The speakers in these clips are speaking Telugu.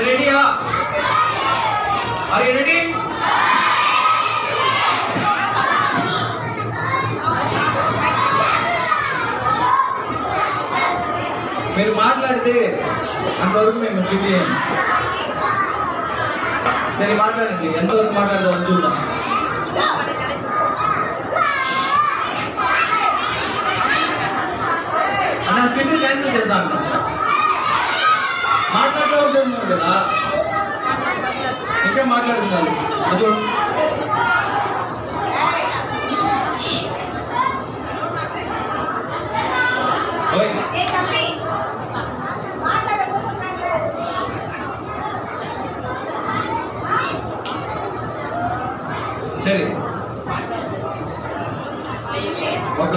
రెడీయా? Are you ready? మీరు మాట్లాడితే అంతవరకు మేము స్కిప్ చేయండి. సరే మాట్లాడండి, ఎంతవరకు మాట్లాడదాం చూద్దాం. నా స్కిప్ క్యాన్సిల్ చేద్దాం. మాట్లాడుతూ ఉంటున్నాం కదా, ఇంకా మాట్లాడుతున్నారు. అది సరే, ఒక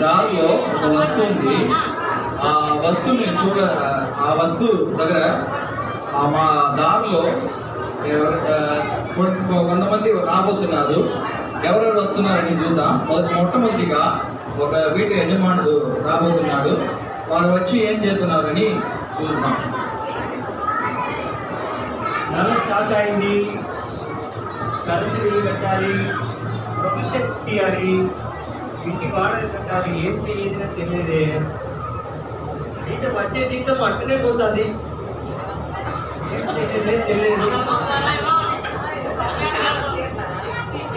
దారిలో ఒక వస్తువు ఉంది. ఆ వస్తువుని ఆ వస్తువు దగ్గర మా దారిలో కొంతమంది రాబోతున్నారు. ఎవరెవరు వస్తున్నారని చూద్దాం. మొట్టమొదటిగా ఒక వీటి యజమానుడు రాబోతున్నాడు. వారు వచ్చి ఏం చేస్తున్నారని చూద్దాం. నెల స్టార్ట్ అయింది, కరెంట్ బిల్లు కట్టాలి, ప్రొఫెషన్స్ తీయాలి, ఇంటి వాడలు కట్టాలి. ఏం చేయాలో తెలియదే. ఇంకా వచ్చే జీతం అట్టనే పోతుంది. ఏం చేసేదే తెలియదు.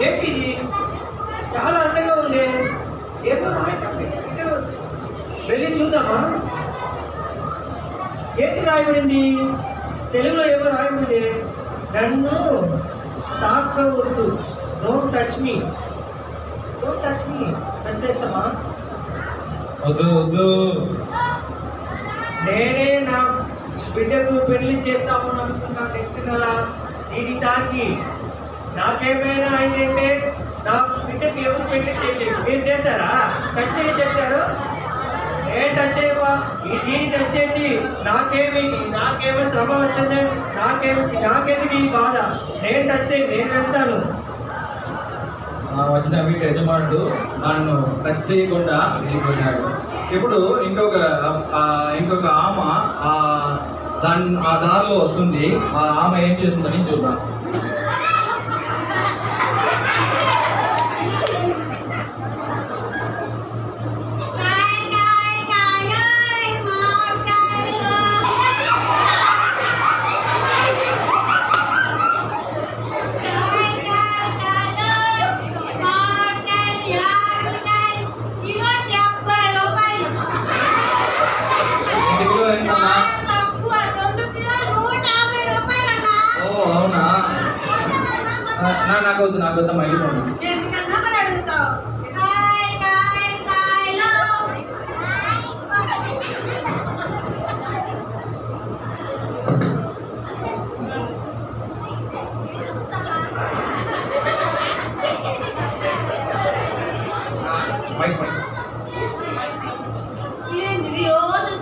ఏంటి చాలా అందంగా ఉంది. ఏమో వెళ్ళి చూద్దామా? ఏంటి రాయబడింది? తెలుగులో ఏమో రాయబడింది, నన్ను తాకవద్దు, don't touch me, don't touch me. అంతేస్తామా? వద్దు వద్దు. నేనే నా బిడ్డకు పెళ్లి చేస్తాము అనుకున్నా. నెక్స్ట్ నెల దీని తాకి నాకేమైనా అయిందంటే నా బిడ్డకి ఎవరు పెళ్లి చేసేది? మీరు చేస్తారా? టచ్ చేసి చెప్తారు. ఏం టచ్ చేయవా? దీన్ని టచ్ చేసి నాకేమో శ్రమ వచ్చింది, నాకెందుకు ఈ బాధ? నేను టచ్ చేయి, నేను వెళ్తాను. వచ్చిన వీటి యజమానుడు నన్ను టచ్ చేయకుండా వెళ్ళిపోయినాడు. ఇప్పుడు ఇంకొక ఆమె ఆ దారిలో వస్తుంది. ఆ ఆమె ఏం చేస్తుందని చూద్దాం. నాకు వద్ద మళ్ళీ రోజు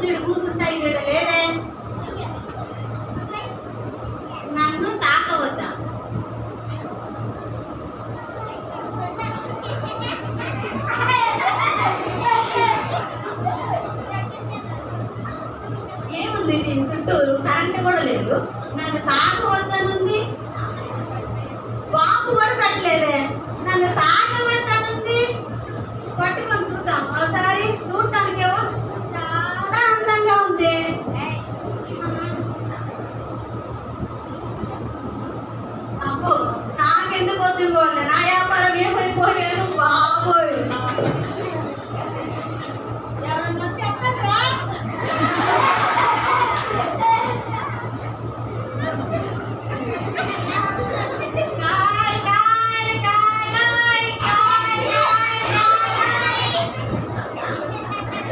చెడు కూర్చుంటాయి లేదే. నన్ను తాకవద్దా? ఏముంది దీని చుట్టూరు? కరెంట్ కూడా లేదు. నన్ను తాకవద్దనుంది, బాంబు కూడా పెట్టలేదే. నన్ను తాకవద్దనుంది. పట్టుకొని చూద్దాం ఒకసారి. చూడటానికేమో చాలా అందంగా ఉంది. అబ్బో, నాకెందుకు వచ్చింది? నా వ్యాపారం ఏమైపోయాను బాబోయ్. ఎవరన్నా చెప్తారా?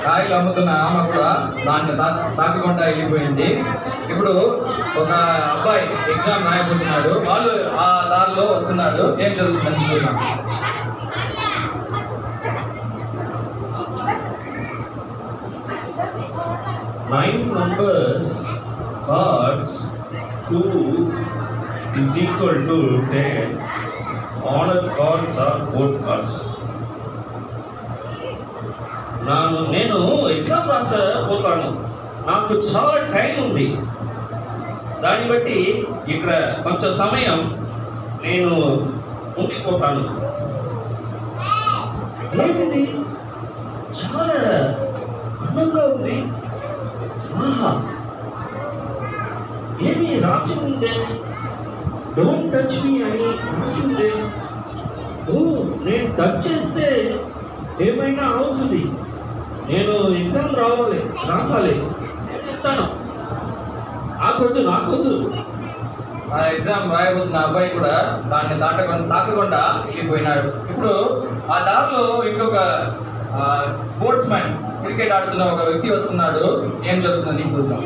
కాయలు అమ్ముతున్న ఆమె కూడా దాన్ని తాకకుండా వెళ్ళిపోయింది. ఇప్పుడు ఒక అబ్బాయి ఎగ్జామ్ రాయబోతున్నాడు. వాళ్ళు ఆ దారిలో వస్తున్నాడు. ఏం జరుగుతుందని చూద్దాం. 9 numbers cards 2 is equal to 10. Honor cards are 4 cards. నేను ఎగ్జామ్ రాసపోతాను. నాకు చాలా టైం ఉంది, దాన్ని బట్టి ఇక్కడ కొంచెం సమయం నేను ఉండిపోతాను. ఏమిది చాలా అందంగా ఉంది, ఆహా ఏమి రాసి ఉందే, డోంట్ టచ్ మీ అని రాసి ఉందే. ఓ నేను టచ్ చేస్తే ఏమైనా అవుతుంది, నేను ఎగ్జామ్ రాసాలి, నేను చెప్తాను. నాకొద్దు. ఆ ఎగ్జామ్ రాయబోతున్న అబ్బాయి కూడా దాన్ని తాకకుండా వెళ్ళిపోయినాడు. ఇప్పుడు ఆ దారిలో ఇంకొక స్పోర్ట్స్ మ్యాన్, క్రికెట్ ఆడుతున్న ఒక వ్యక్తి వస్తున్నాడు. ఏం జరుగుతుంది చూద్దాం.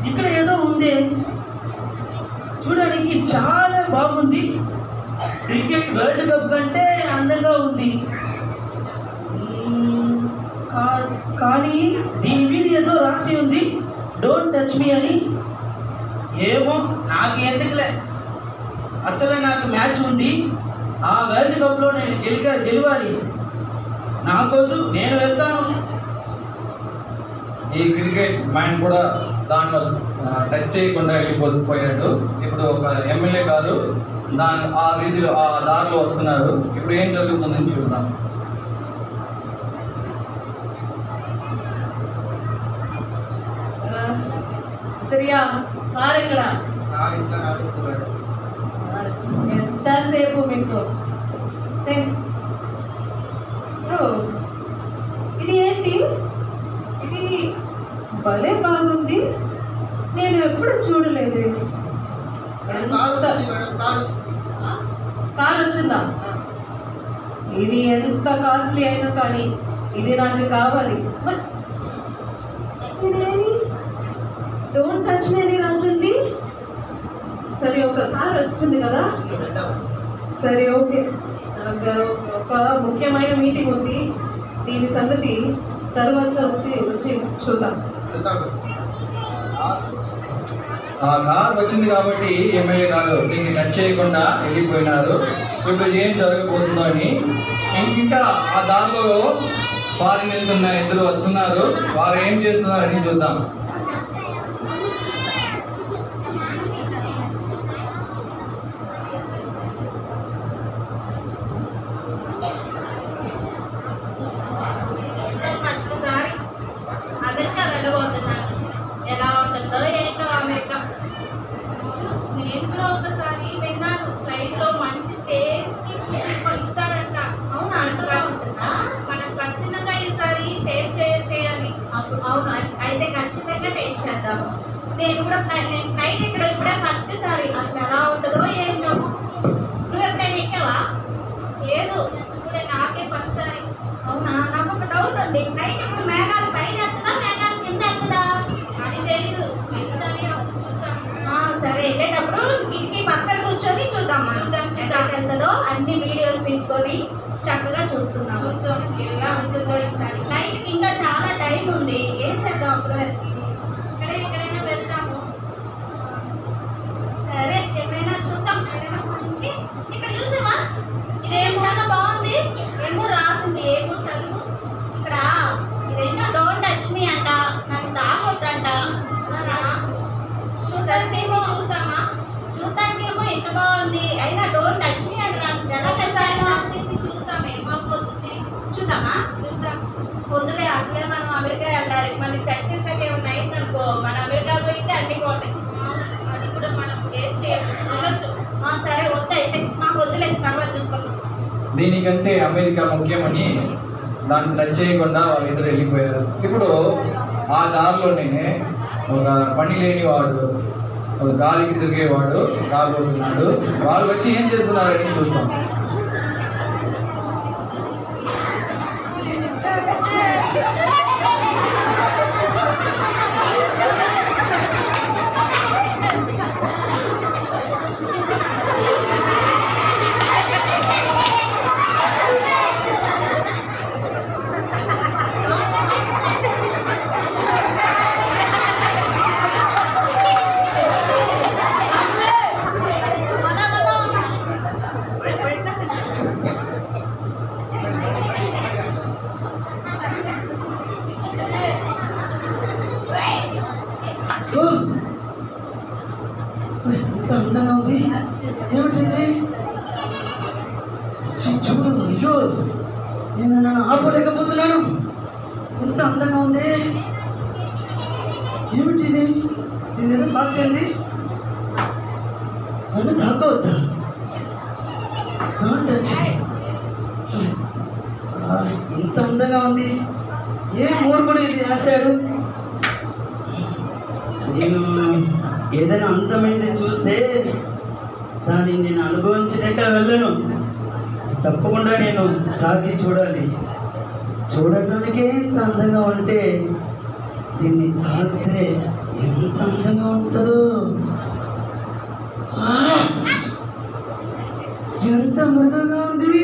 ఇక్కడ ఏదో ఉంది, చూడడానికి చాలా బాగుంది. క్రికెట్ వరల్డ్ కప్ కంటే అందంగా ఉంది. కానీ దీని మీద ఏదో రాసి ఉంది, డోంట్ టచ్ మీ అని. ఏమో నాకు ఎందుకులే, అసలు నాకు మ్యాచ్ ఉంది, ఆ వరల్డ్ కప్లో నేను గెలవాలి. నాకొద్దు, నేను వెళ్తాను. ఈ క్రికెట్ మ్యాన్ కూడా దాంట్లో టచ్ చేయకుండా వెళ్ళిపోయాడు. ఇప్పుడు ఒక ఎమ్మెల్యే గారు ఆ రీతిలో ఆ దారిలో వస్తున్నారు. ఇప్పుడు ఏం జరుగుతుందని చూద్దాం. సరియా కారు ఎక్కడ? ఎంతసేపు మీకు? ఇది ఏంటి? ఇది భలే బాగుంది, నేను ఎప్పుడు చూడలేదు. కారు వచ్చిందా? ఇది ఎంత కాస్ట్లీ అయినా కానీ ఇది నాకు కావాలి. ఇదేమి డోంట్ టచ్ మీ అని రాసింది. సరే ఒక కారు వచ్చింది కదా, సరే ఓకే. నాకు ఒక ముఖ్యమైన మీటింగ్ ఉంది, దీని సంగతి తర్వాత వచ్చి చూద్దాం. ఆ కార్ వచ్చింది కాబట్టి ఎమ్మెల్యే గారు దీన్ని టచ్ చేయకుండా వెళ్ళిపోయినారు. ఇప్పుడు ఏం జరగబోతుందో అని. ఇంకా ఆ దారిలో వారిని వెళ్తున్న ఇద్దరు వస్తున్నారు. వారు ఏం చేస్తున్నారని చూద్దాం. అమెరికా వెళ్ళబోతున్నాను. ఎలా ఉంటుందో ఏంటో అమెరికా. నేను కూడా ఒకసారి విన్నాను, ఫ్లైట్లో మంచి టేస్టీ ఇస్తారంట. అవునా? అంతగా ఉంటుందా? మనం ఖచ్చితంగా ఈసారి టేస్ట్ చేయాలి. అవును, అయితే ఖచ్చితంగా టేస్ట్ చేద్దాము. నేను ఫ్లైట్ ఇక్కడ ఇప్పుడే ఫస్ట్ సారి, అసలు ఎలా ఉంటుందో ఏంటో. నువ్వు ఎప్పుడైనా ఎక్కావా? లేదు, ఇప్పుడే నాకే ఫస్ట్ సారి. అవునా? నాకు ఒక డౌట్ ఉంది, ఫ్లైట్ ఇప్పుడు మేఘాలు పైన ఎత్తుదా మేఘాలు కింద ఎత్తుదా? అది తెలీదు, వెళ్తానే చూద్దాం. సరే, వెళ్ళేటప్పుడు కిటికీ పక్కన కూర్చొని చూద్దాం. ఎక్కడికి వెళ్తుందో అన్ని వీడియోస్ తీసుకొని చక్కగా చూస్తున్నాం. ఎలా ఉంటుందో ఈసారి. ఫ్లైట్కి ఇంకా చాలా టైం ఉంది, ఏం చేద్దాం అప్పుడు ఎక్కడైనా వెళ్తాము. సరే, ఎక్కడైనా చూద్దాం. ఇక్కడ చూసావా? ఇదేం చాలా బాగుంది, ఏమో రాసింది, ఏమో చదువు. ఇక్కడ ఇదేమో డోంట్ టచ్ మీ అంట, నాకు తాగొద్దంట. చూస్తామా? చూడటానికి ఏమో ఎంత బాగుంది, అయినా డోంట్ టచ్ మీ అని రాసింది. ఎలా టచ్ చేసి చూస్తామే, పోతుంది. చూద్దామా? చూద్దాం. పొద్దులే, అసలే మనం అమెరికా వెళ్ళాలి, మళ్ళీ టచ్ చేసాకే ఉన్నాయి అనుకో, మన అమెరికా పోయితే అన్ని పోతాయి. అది కూడా మనం టేస్ట్ చేయొచ్చు. సరే, వద్దు, నాకు వద్దులే, తర్వాత చూసుకోండి. దీనికంటే అమెరికా ముఖ్యమని దాన్ని టచ్ చేయకుండా వాళ్ళిద్దరు వెళ్ళిపోయారు. ఇప్పుడు ఆ దారిలోనే ఒక పని లేని వాడు, ఒక గాలికి తిరిగేవాడు రాబోతున్నాడు. వాళ్ళు వచ్చి ఏం చేస్తున్నారని చూస్తాం. ఎంత అందంగా ఉంది. ఏమిటిది? చూడు, అయ్యో నేను నన్ను ఆపలేకపోతున్నాను. ఎంత అందంగా ఉంది. ఏమిటిది? నేనేదో కాసేది నన్ను తాకవద్దా? ఇంత అందంగా ఉంది. ఏ మూర్ఖుడు ఇది రాశాడు? నేను ఏదైనా అందమైనది చూస్తే దాన్ని నేను అనుభవించలేక వెళ్ళను. తప్పకుండా నేను తాకి చూడాలి. చూడటానికే ఇంత అందంగా ఉంటే దీన్ని తాకితే ఎంత అందంగా ఉంటుందో. ఎంత మృదుగా ఉంది.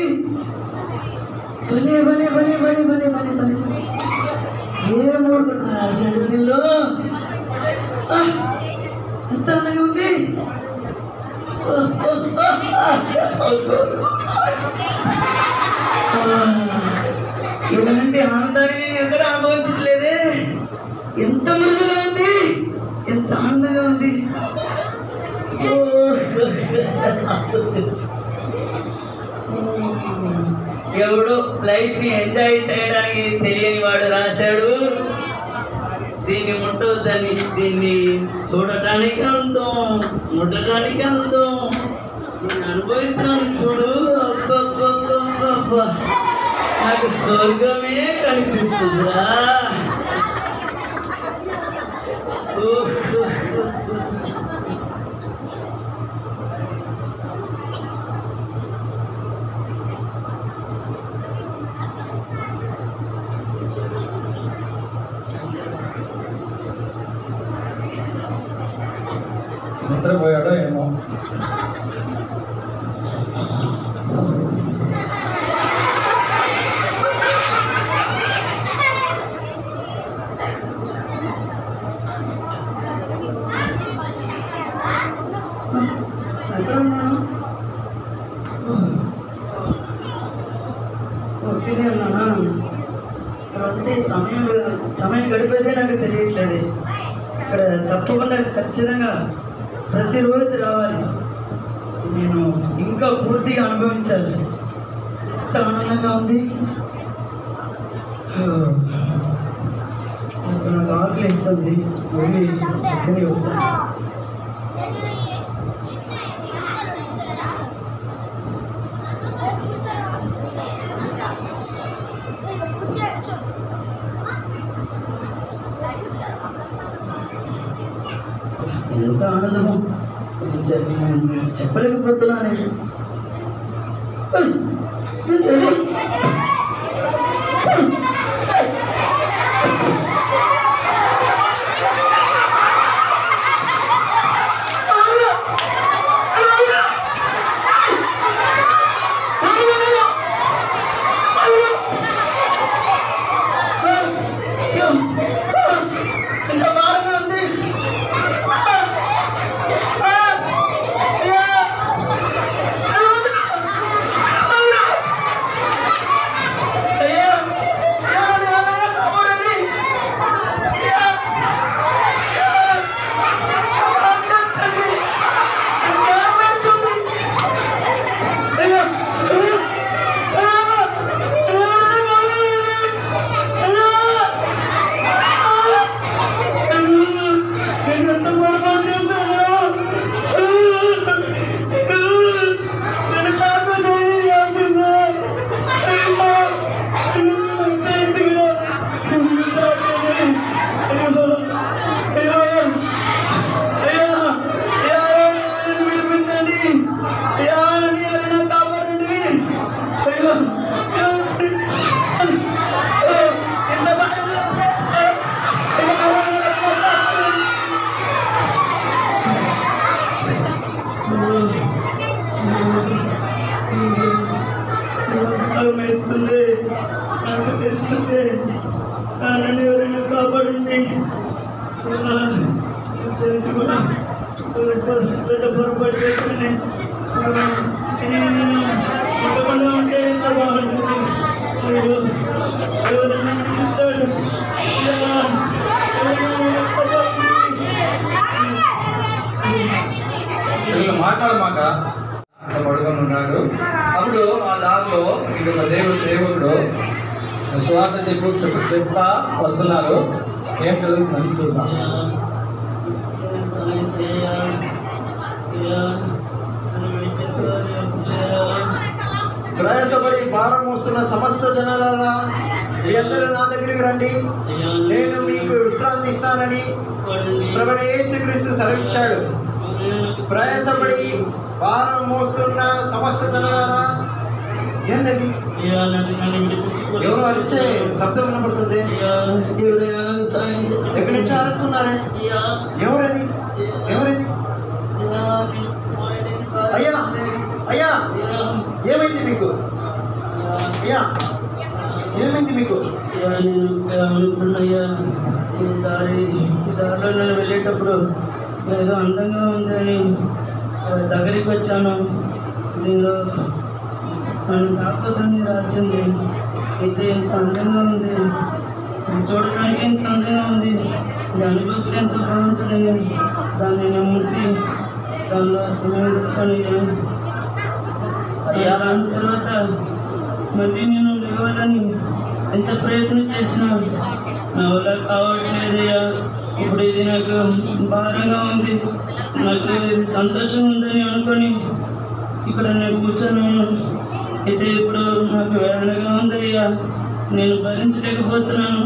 భలే భలే భలే భలే భలే భలే భలే. ఏ మూడు రాశాడు దీనిలో? ఎంత అందంగా ఉంది. ఇలాంటి ఆనందాన్ని నేను ఎక్కడ అనుభవించట్లేదే. ఎంత మృదుగా ఉంది, ఎంత ఆనందంగా ఉంది. ఎవడో లైఫ్ని ఎంజాయ్ చేయడానికి తెలియని వాడు రాశాడు. దీన్ని ముట్టవద్దని, దీన్ని చూడటానికి అందం, ముట్టడానికి అందం, నేను అనుభవిస్తున్నాను చూడు. అబ్బబ్బబ్బబ్బబ్బా, నాకు స్వర్గమే కనిపిస్తుందిరా. నిద్రపోయాడో ఏమో. ఎక్కడ ఉన్నాను? ఓకేనే ఉన్నానా? అంటే సమయం గడిపేదే నాకు తెలియట్లేదు. ఇక్కడ తప్పకుండా ఖచ్చితంగా ప్రతిరోజు రావాలి. నేను ఇంకా పూర్తిగా అనుభవించాలి. ఎంత ఆనందంగా ఉంది. నాకు ఆకలి ఇస్తుంది. వెళ్ళి తిని వస్తాను. ఎంత ఆనందమో చెప్పలేకపోతున్నా నేను. వేస్తుంది, నాకు తెస్తుంది. నన్ను ఎవరైనా కాపాడండి. తెలిసి కూడా పెద్ద పొరపాటు చేసుకుని ఇంతకుండా ఉంటే ఎంత బాగుంటుంది. మీరు ఎవరైనా చూస్తాడు. మాట్లాడమాక పడుకొని ఉన్నాడు. అప్పుడు ఆ దారిలో ఇంకొక సేవకుడు సువార్త చెప్తా వస్తున్నారు. ఏం జరుగుతుందని చూద్దాం. ప్రయాసపడి భారం మోస్తున్న సమస్త జనాలారా, మీరందరూ నా దగ్గరికి రండి, నేను మీకు విశ్రాంతి ఇస్తానని ప్రభువైన యేసుక్రీస్తు సెలవిచ్చాడు. ప్రయాసపడి భారం మోస్తున్న సమస్త జనాలారా, ఏంటది? ఎవరు అరిచే శబ్దం వినపడుతుంది. ఎక్కడి నుంచి అరుస్తున్నారే? ఎవరది? ఎవరది? అయ్యా అయ్యా, ఏమైంది మీకు? అయ్యా, ఏమైంది మీకు? దారిలో నేను వెళ్ళేటప్పుడు ఏదో అందంగా ఉందని దగ్గరికి వచ్చాను. దీనిలో నన్ను తాకొద్దని రాసింది. అయితే ఇంత అందంగా ఉంది, చూడడానికి ఇంత అందంగా ఉంది, దాని అనుభూతి ఎంత బాగుంటుంది. దాన్ని నేను ముట్టి దానిలో సమయం అయ్యా, దాని తర్వాత మళ్ళీ నేను లేవాలని ఎంత ప్రయత్నం చేసినా నా వల్ల కావట్లేదయ్యా. ఇప్పుడు ఇది నాకు భారంగా ఉంది, నాకు ఇది సంతోషం ఉందని అనుకొని ఇక్కడ నేను కూర్చున్నాను. అయితే ఇప్పుడు నాకు వేదనగా ఉందయ్యా, నేను భరించలేకపోతున్నాను.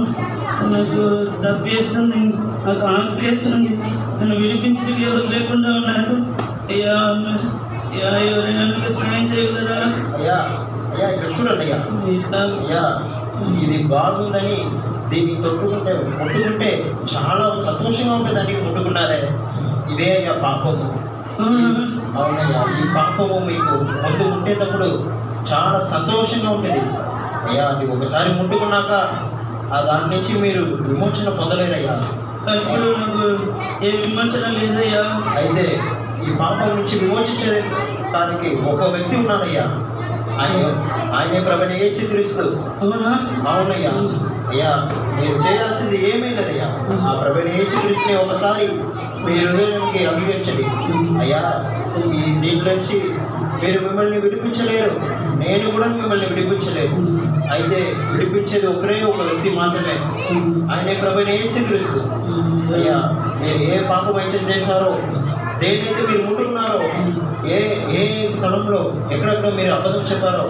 నాకు తప్పేస్తుంది, నాకు ఆకలి వేస్తుంది, నన్ను విడిపించడానికి ఎవరు లేకుండా ఉన్నారు. అయ్యా అయ్యా, ఎవరైనా నాకు సాయం చేయగలరా? అయ్యా అయ్యా, ఇక్కడ చూడండి అయ్యా. అయ్యా, ఇది బాగుందని దీన్ని ముట్టుకుంటే చాలా సంతోషంగా ఉంటుందని ముట్టుకున్నారే. ఇదే అయ్యా పాపము. అవునయ్యా, ఈ పాపము మీకు ముందు ముట్టేటప్పుడు చాలా సంతోషంగా ఉంటుంది అయ్యా. అది ఒకసారి ముట్టుకున్నాక దాని నుంచి మీరు విమోచన పొందలేరయ్యా. ఏ విమోచన లేదయ్యా. అయితే ఈ పాపం నుంచి విమోచించడానికి ఒక వ్యక్తి ఉన్నాడయ్యా. ఆయనే ప్రభువైన యేసుక్రీస్తు. అవునయ్యా. అయ్యా, మీరు చేయాల్సింది ఏమీ లేదయ్యా. ఆ ప్రభువైన యేసుక్రీస్తుని ఒకసారి మీ హృదయానికి అంగీకరించండి అయ్యా. ఈ దీంట్లోంచి మీరు మిమ్మల్ని విడిపించలేరు, నేను కూడా మిమ్మల్ని విడిపించలేరు. అయితే విడిపించేది ఒక వ్యక్తి మాత్రమే, ఆయనే ప్రభువైన యేసుక్రీస్తు. అయ్యా, మీరు ఏ పాపం అయితే చేశారో, దేనైతే మీరు ముట్టుకున్నారో, ఏ స్థలంలో ఎక్కడెక్కడ మీరు అబద్ధం చెప్పారో,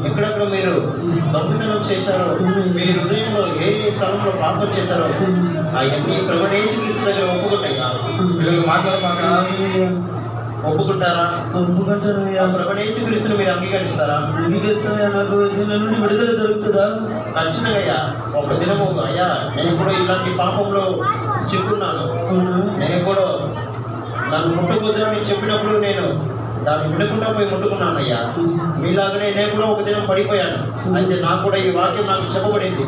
ఎక్కడెక్కడ మీరు దొంగతనం చేశారో, మీ హృదయంలో ఏ స్థలంలో పాపం చేశారో అవన్నీ ప్రభువైన యేసుక్రీస్తు దగ్గర ఒప్పుకుంటాయ్యా. మాట్లాడమాక. ఒప్పుకుంటారా? ఒప్పుకుంటానయ్యా. ప్రభువైన యేసుక్రీస్తుని మీరు అంగీకరిస్తారా? అంగీకరిస్తానయ్యా. నాకు దీని నుండి విడుదల దొరుకుతుందా? ఖచ్చితంగా అయ్యా. ఒక దినము అయ్యా, నేను కూడా ఇలాంటి పాపంలో చిక్కున్నాను. నేను కూడా నన్ను ముట్టుకోద్దు అని చెప్పినప్పుడు నేను దాన్ని వినకుండా పోయి ముట్టుకున్నాను అయ్యా. మీలాగనే నేను కూడా ఒక దినం పడిపోయాను. అయితే నాకు కూడా ఈ వాక్యం నాకు చెప్పబడింది.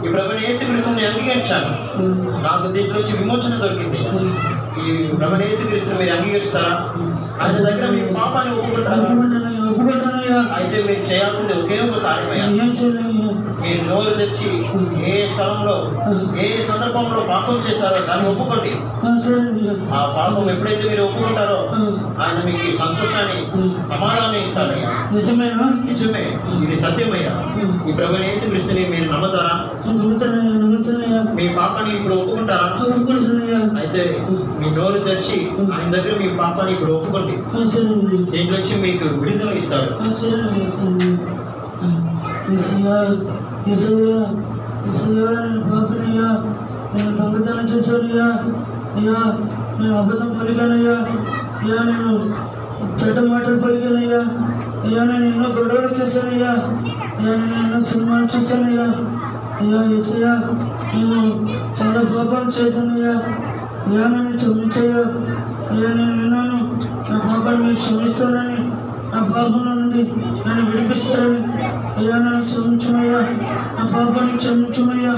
ఈ ప్రభువైన యేసుక్రీస్తుని అంగీకరించాను, నాకు దీంట్లో నుంచి విమోచన దొరికింది. ఈ ప్రభువైన యేసుక్రీస్తుని మీరు అంగీకరిస్తారా? ఆయన దగ్గర మీ పాపాన్ని ఒప్పుకుంటారా? అయితే మీరు చేయాల్సింది ఒకే ఒక కార్యమయ్యా. మీరు నోరు తెచ్చి ఏ స్థలంలో ఏ సందర్భంలో పాపం చేశారో దాన్ని ఒప్పుకోండి. ఆ పాపం ఎప్పుడైతే మీరు ఒప్పుకుంటారో ఆయన మీకు సంతోషాన్ని సమాధానం ఇస్తాడయ్యా. నిజమేనా? నిజమే, ఇది సత్యమయ్యా. ఈ ప్రభువైన యేసుక్రీస్తుని మీరు నమ్ముతారా? మీ పాపాన్ని ఇప్పుడు ఒప్పుకుంటారా? అయితే మీ నోరు తెరిచి ఆయన దగ్గర మీ పాపాన్ని ఇప్పుడు ఒప్పుకోండి. దీంట్లో వచ్చి మీకు విడుదల ఇస్తాడు. నేను దొంగతనం చేశానయ్యా. అయ్యా, నేను అబద్ధం పలికానయ్యా. అయ్యా, నేను చెడ్డ మాటలు పలికానయ్యా. అయ్యా, నేను ఎన్నో గొడవలు చేశానయ్యా. అయ్యా, నేను ఎన్నో సినిమాలు చూశానయ్యా. అయ్యా యేసయ్యా, నేను చాలా పాపాలు చేశానయ్యా. అయ్యా, నన్ను క్షమించయ్యా. అయ్యా, నేను విన్నాను నా పాపాన్ని మీరు క్షమిస్తారని, నా పాపంలో నుండి నన్ను విడిపిస్తారని. అయ్యా, నన్ను క్షమించమయ్యా, నా పాపాన్ని క్షమించమయ్యా.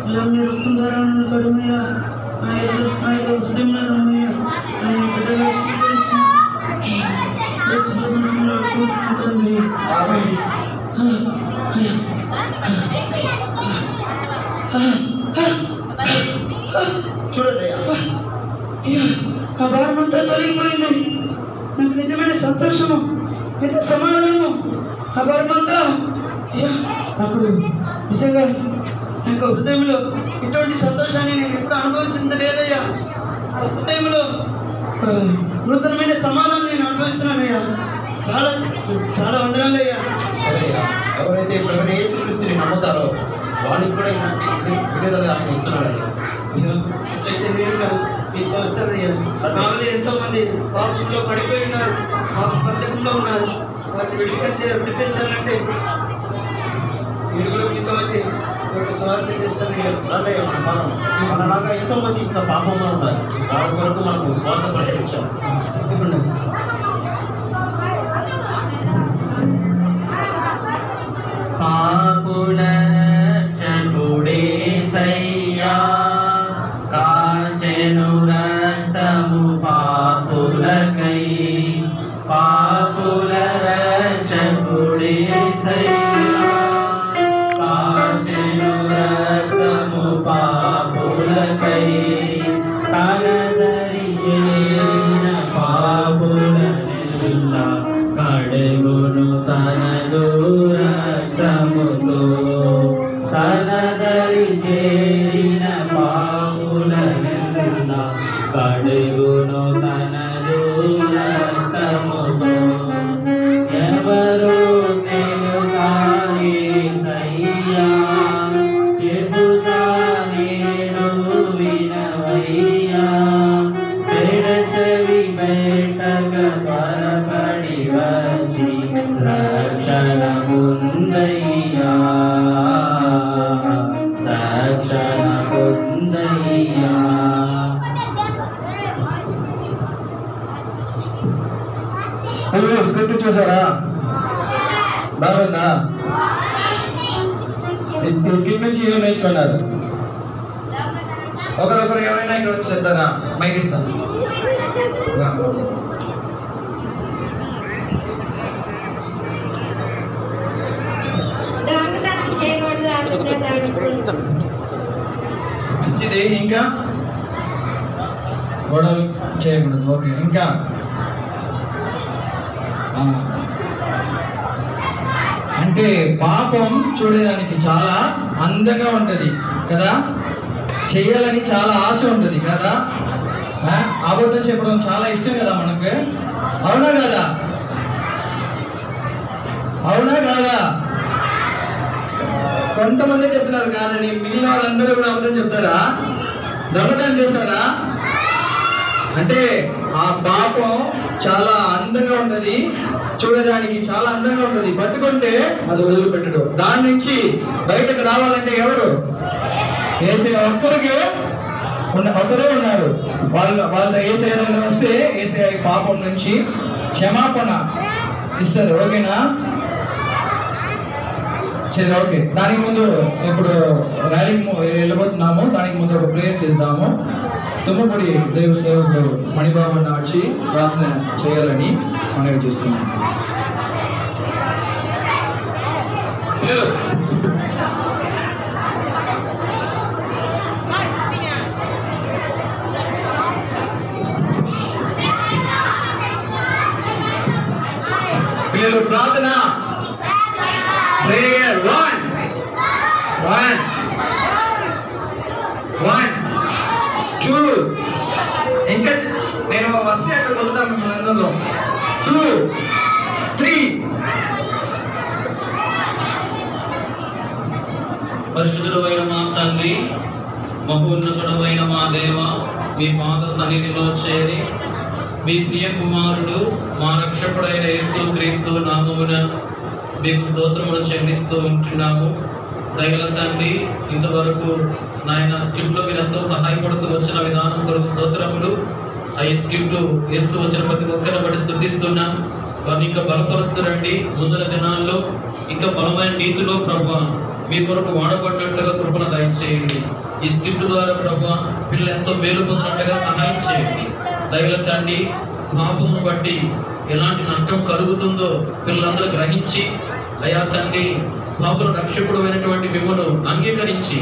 అయ్యా, మీరు ఒప్పుకుంటారా? నన్ను కడిమయ్యా. నా యొక్క హృదయంలో నమ్మయ్యా. నన్ను బిడ్డగా స్వీకరించు. చూడండి నా భారం అంతా తొలగిపోయింది. నా నాకు నిజమైన సంతోషము, ఎంత సమాధానము, ఆ పరమంతా అయ్యా నాకు నిజంగా నాకు హృదయంలో ఇటువంటి సంతోషాన్ని నేను ఎప్పుడు అనుభవించింది లేదయ్యా. ఆ హృదయంలో నూతనమైన సమాధానం నేను అనుభవిస్తున్నానయ్యా. చాలా చాలా వందనాలయ్యా. ఎవరైతే ప్రభువైన యేసుక్రీస్తుని నమ్ముతారో వాళ్ళకి కూడా విడుదల ఇస్తున్నాడు. అయితే నేను కాదు, మీకు వస్తానయ్యా. నావల్ల ఎంతో మంది పాపంలో పడిపోయి ఉన్నారు, పాప బంధకంలో ఉన్నారు. వాటిని విడిపించాలంటే మీరు కూడా మీతో వచ్చి ఒక స్వార్థ చేస్తానయ్యా. అంటే మనలాగా ఎంతో మంది ఇంకా పాపంలో ఉంటారు. వాళ్ళ వరకు మనకు స్వార్థ ప్రకటించాం. పాపుల రక్షకుడేసయ్యా, కాచెను రక్తము పాపులకై. పాపుల రక్షకుడేసయ్యా, కాచెను రక్తము పాపులకై. తనదరి చేరిన పాపులనెల్లా కడుగును తనదు రక్తముతో. తనదరి చేరిన పాపులనెల్లా కడుగును తనదు రక్తముతో. ఎవరో తెలుసా యేసయ్యా, చెబుతా నేను వినవయ్యా. పెడచెవి పెట్టక త్వరపడి వచ్చి రక్షణ పొందయ్యా, రక్షణ పొందయ్యా. స్క్రిప్ట్ చూసారా? బాగుందా? ఈ స్క్రిప్ట్ నుంచి ఏం నేర్చుకున్నారు? ఒకరొకరు ఎవరైనా ఇక్కడ వచ్చి చెప్తారా? మైక్ ఇస్తాను. దొంగతనం చేయకూడదు అనుకుంటున్నాను. మంచిది. ఇంకా గొడవలు చేయకూడదు. ఓకే. ఇంకా అంటే పాపం చూడడానికి చాలా అందంగా ఉంటుంది కదా, చేయాలని చాలా ఆశ ఉంటుంది కదా, అబద్ధం చెప్పడం చాలా ఇష్టం కదా మనకు. అవునా కదా? అవునా కాదా? కొంతమంది చెప్తున్నారు కాదని, మిగిలిన వాళ్ళందరూ కూడా అబద్ధం చెప్తారా? దొంగతనం చేస్తారా? అంటే ఆ పాపం చాలా అందంగా ఉంటుంది, చూడడానికి చాలా అందంగా ఉంటుంది. పట్టుకుంటే అది వదిలిపెట్టడు. దాని నుంచి బయటకు రావాలంటే ఎవరు? యేసయ్య ఒక్కరికే ఒకరే ఉన్నారు. వాళ్ళ యేసయ్య దగ్గర వస్తే యేసయ్య పాపం నుంచి క్షమాపణ ఇస్తారు. ఓకేనా? సరే, ఓకే. దానికి ముందు ఇప్పుడు ర్యాలీకి వెళ్ళబోతున్నాము. దానికి ముందు ఒక ప్రేయర్ చేద్దాము. తుమ్మపూడి దేవ సేవకుడు మణిబాబు వచ్చి ప్రార్థన చేయాలని మనవి చేస్తున్నాం. పిల్లలు ప్రార్థన ప్రేయర్ 1 2 ఇంకా నేను వస్తే అక్కడ వదులుతాం మిమ్మల్ని అందరిలో. 2 3 పరిశుద్ధుడైన మా తండ్రి, మహోన్నతుడైన మా దేవ, మీ పాద సన్నిధిలో చేరి మీ ప్రియ కుమారుడు మా రక్షకుడైన యేసుక్రీస్తు నామమున మీకు స్తోత్రములు చెల్లిస్తూ ఉంటున్నాము. దయగల తండ్రి, ఇంతవరకు నాయన స్క్రిప్ట్లో మీరు ఎంతో సహాయపడుతూ వచ్చిన విధానం కొరకు స్తోత్రములు. ఆ ఈ స్క్రిప్ట్ వేస్తూ వచ్చిన ప్రతి ఒక్కరిని బట్టి స్తుతిస్తున్నాం. వారిని ఇంకా బలపరుస్తురండి. ముందుల దినాల్లో ఇంకా బలమైన రీతిలో ప్రభువా మీ కొరకు వాడబడినట్లుగా కృపను దయచేయండి. ఈ స్క్రిప్ట్ ద్వారా ప్రభువా పిల్లలు ఎంతో మేలు పొందినట్టుగా సహాయం చేయండి. దయగల తండ్రి, పాపమును బట్టి ఎలాంటి నష్టం కలుగుతుందో పిల్లలందరూ గ్రహించి, అయా తండ్రి, పాపల రక్షకుడు అయినటువంటి మిమ్మల్ని అంగీకరించి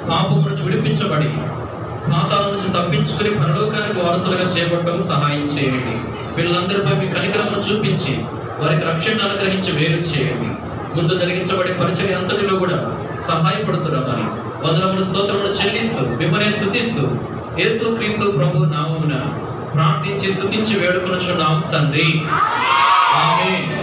పాపమును విడిపించబడి పాతాళం నుంచి తప్పించుకుని పరలోకానికి వారసులుగా చేపట్టడం సహాయం చేయండి. వీళ్ళందరిపై మీ కనికరమును చూపించి వారికి రక్షణ అనుగ్రహించి వేరు చేయండి. ముందు జరిగించబడే పరిచర్య అంతటిలో కూడా సహాయపడుతున్నామని వందనములు స్తోత్రములు చెల్లిస్తూ మిమ్మల్ని స్తుతిస్తూ యేసుక్రీస్తు ప్రభు నామమున ప్రార్థించి స్తుతించి వేడుకొనుచున్నాం తండ్రి. ఆమేన్.